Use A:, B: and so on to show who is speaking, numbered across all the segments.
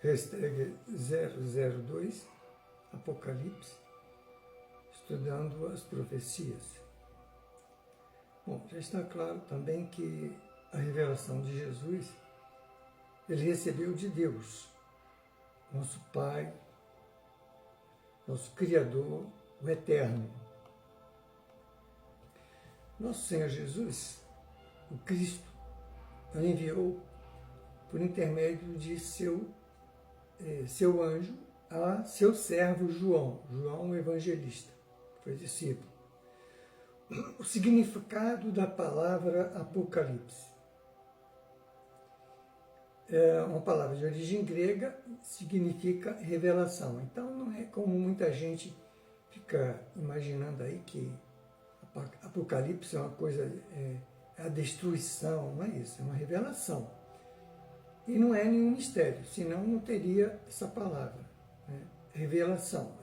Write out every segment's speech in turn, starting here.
A: hashtag 002, Apocalipse, estudando as profecias. Bom, já está claro também que a revelação de Jesus, ele recebeu de Deus, nosso Pai, nosso Criador, o Eterno. Nosso Senhor Jesus, o Cristo, ele enviou por intermédio de seu anjo a seu servo João o evangelista, que foi discípulo. O significado da palavra Apocalipse é uma palavra de origem grega, significa revelação. Então não é como muita gente fica imaginando aí que Apocalipse é uma coisa, é a destruição, não é isso, é uma revelação. E não é nenhum mistério, senão não teria essa palavra, né? Revelação,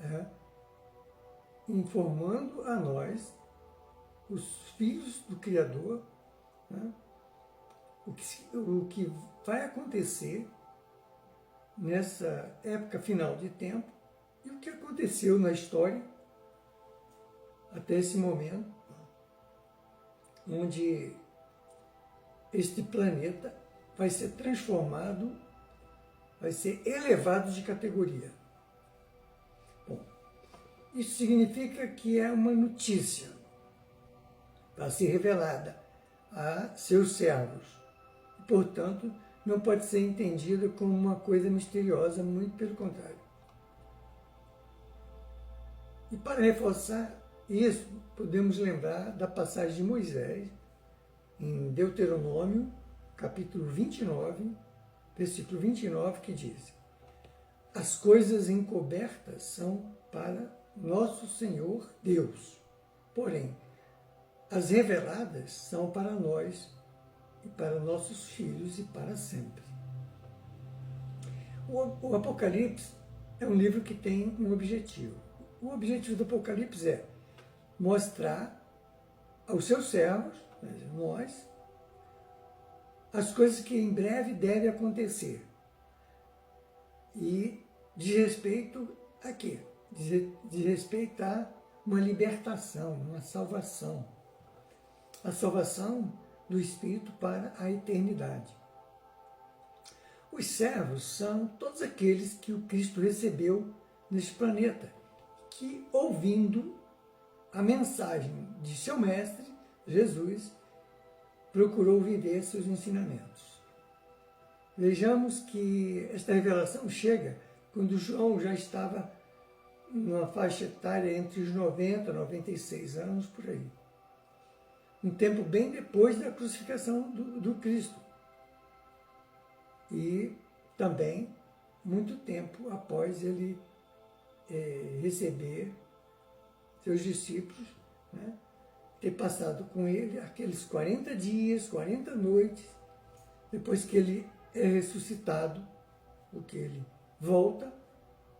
A: informando a nós, os filhos do Criador, né? o que vai acontecer nessa época final de tempo e o que aconteceu na história até esse momento, onde este planeta vai ser transformado, vai ser elevado de categoria. Bom, isso significa que é uma notícia para ser revelada a seus servos. E, portanto, não pode ser entendida como uma coisa misteriosa, muito pelo contrário. E para reforçar isso, podemos lembrar da passagem de Moisés, em Deuteronômio, capítulo 29, versículo 29, que diz: as coisas encobertas são para nosso Senhor Deus, porém, as reveladas são para nós e para nossos filhos e para sempre. O Apocalipse é um livro que tem um objetivo. O objetivo do Apocalipse é mostrar aos seus servos, nós, as coisas que em breve devem acontecer. E diz respeito a quê? Diz respeito a uma libertação, uma salvação. A salvação do Espírito para a eternidade. Os servos são todos aqueles que o Cristo recebeu neste planeta, que, ouvindo a mensagem de seu mestre, Jesus, procurou viver seus ensinamentos. Vejamos que esta revelação chega quando João já estava numa faixa etária entre os 90 e 96 anos, por aí. Um tempo bem depois da crucificação do Cristo. E também muito tempo após ele receber seus discípulos, né, ter passado com ele aqueles 40 dias, 40 noites, depois que ele é ressuscitado, porque ele volta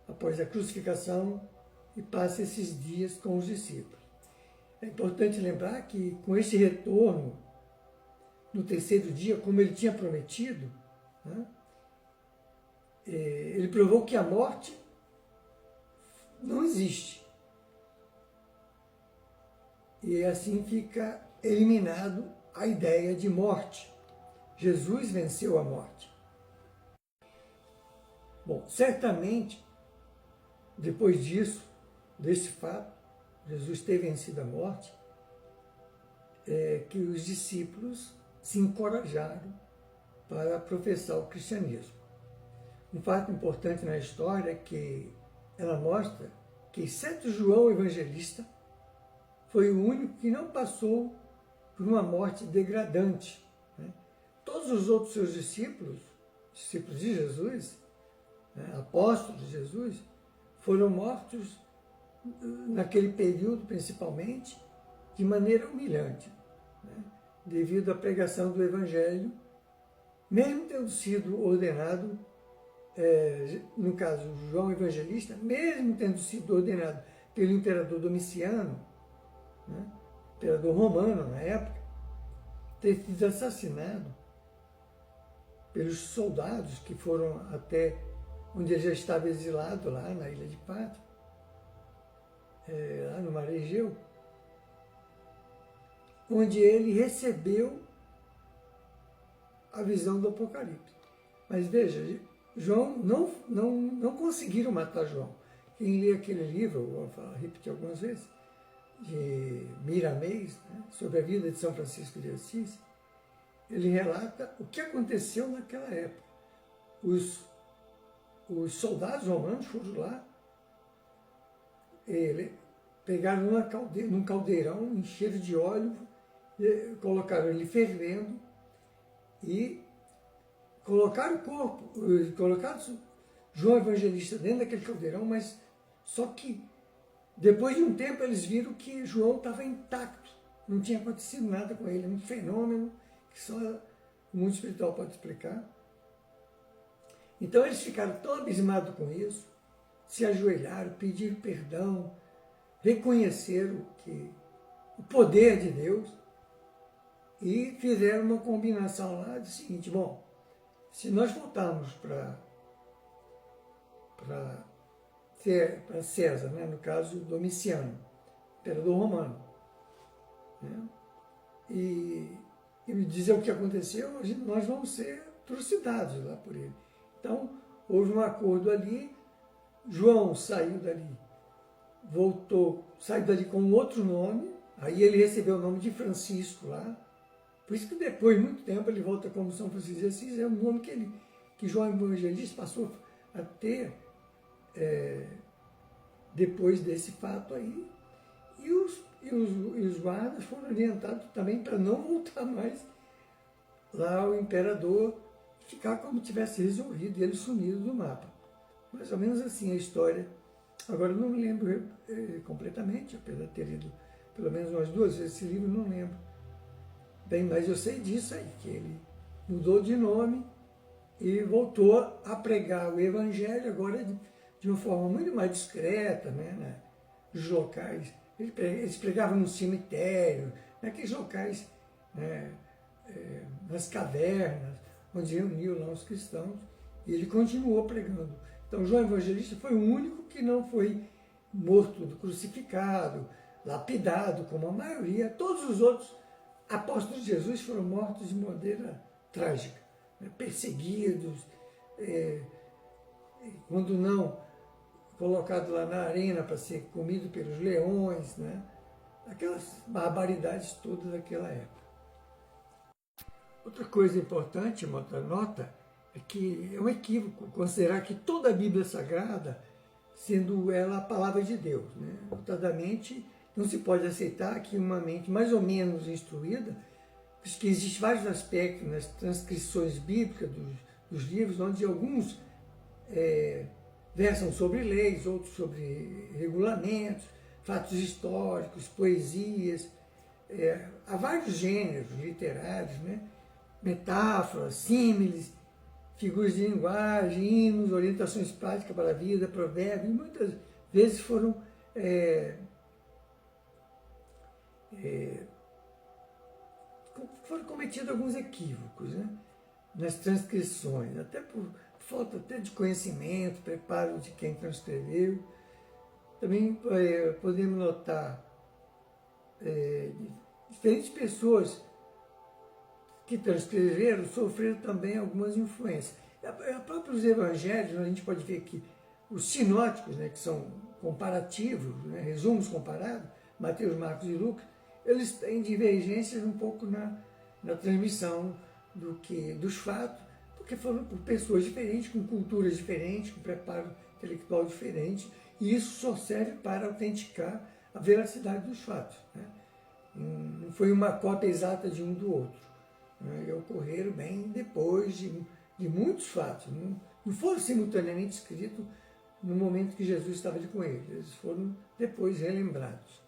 A: após a crucificação e passa esses dias com os discípulos. É importante lembrar que com este retorno, no terceiro dia, como ele tinha prometido, né, ele provou que a morte não existe. E assim fica eliminado a ideia de morte. Jesus venceu a morte. Bom, certamente, depois disso, desse fato, Jesus ter vencido a morte, que os discípulos se encorajaram para professar o cristianismo. Um fato importante na história é que ela mostra que, exceto João Evangelista, foi o único que não passou por uma morte degradante, né? Todos os outros seus discípulos de Jesus, né, apóstolos de Jesus, foram mortos naquele período, principalmente, de maneira humilhante, né, devido à pregação do Evangelho, mesmo tendo sido ordenado, no caso, João Evangelista, mesmo tendo sido ordenado pelo imperador Domiciano, né, imperador romano na época, ter sido assassinado pelos soldados que foram até onde ele já estava exilado, lá na ilha de Patmos, lá no Mar Egeu, onde ele recebeu a visão do Apocalipse. Mas veja, João não conseguiram matar João. Quem lê aquele livro, eu vou repetir algumas vezes, de Miramês, né, sobre a vida de São Francisco de Assis, ele relata o que aconteceu naquela época. Os soldados romanos foram lá, pegaram num caldeirão, encheram de óleo, colocaram ele fervendo e colocaram o corpo, colocaram João Evangelista dentro daquele caldeirão, mas só que depois de um tempo eles viram que João estava intacto, não tinha acontecido nada com ele, um fenômeno que só o mundo espiritual pode explicar. Então eles ficaram tão abismados com isso, se ajoelharam, pediram perdão, reconheceram o poder de Deus e fizeram uma combinação lá do seguinte: bom, se nós voltarmos para César, né, no caso Domiciano, imperador romano, né, e dizer o que aconteceu, nós vamos ser trucidados lá por ele. Então, houve um acordo ali, João saiu dali, saiu dali com outro nome, aí ele recebeu o nome de Francisco lá, por isso que depois, muito tempo, ele volta como São Francisco de Assis, é o nome que João Evangelista passou a ter depois desse fato aí, e os guardas foram orientados também para não voltar mais lá ao imperador, ficar como tivesse resolvido, ele sumido do mapa. Mais ou menos assim a história. Agora eu não me lembro completamente, apesar de ter lido pelo menos umas 2 vezes esse livro, não lembro. Bem, mas eu sei disso aí, que ele mudou de nome e voltou a pregar o Evangelho agora de uma forma muito mais discreta, né, nos locais. Eles pregavam no cemitério, naqueles locais, né, nas cavernas, onde reuniu lá os cristãos, e ele continuou pregando. Então João Evangelista foi o único que não foi morto, crucificado, lapidado, como a maioria. Todos os outros apóstolos de Jesus foram mortos de maneira trágica, né? Perseguidos, quando não, colocado lá na arena para ser comido pelos leões, né? Aquelas barbaridades todas daquela época. Outra coisa importante, uma outra nota, é que é um equívoco considerar que toda a Bíblia Sagrada, sendo ela a palavra de Deus, né? Notadamente, não se pode aceitar que uma mente mais ou menos instruída, porque existem vários aspectos nas transcrições bíblicas dos livros, onde alguns versam sobre leis, outros sobre regulamentos, fatos históricos, poesias, há vários gêneros literários, né? Metáforas, símiles, figuras de linguagem, hinos, orientações práticas para a vida, provérbios, e muitas vezes foram cometidos alguns equívocos, né, nas transcrições, até por falta até de conhecimento, preparo de quem transcreveu. Também podemos notar diferentes pessoas que transcreveram sofreram também algumas influências. A próprios evangelhos, a gente pode ver que os sinóticos, né, que são comparativos, né, resumos comparados, Mateus, Marcos e Lucas, eles têm divergências um pouco na transmissão dos fatos, porque foram por pessoas diferentes, com culturas diferentes, com preparo intelectual diferente, e isso só serve para autenticar a veracidade dos fatos, né? Não foi uma cópia exata de um do outro, né? E ocorreram bem depois de muitos fatos, não foram simultaneamente escritos no momento que Jesus estava ali com eles, eles foram depois relembrados.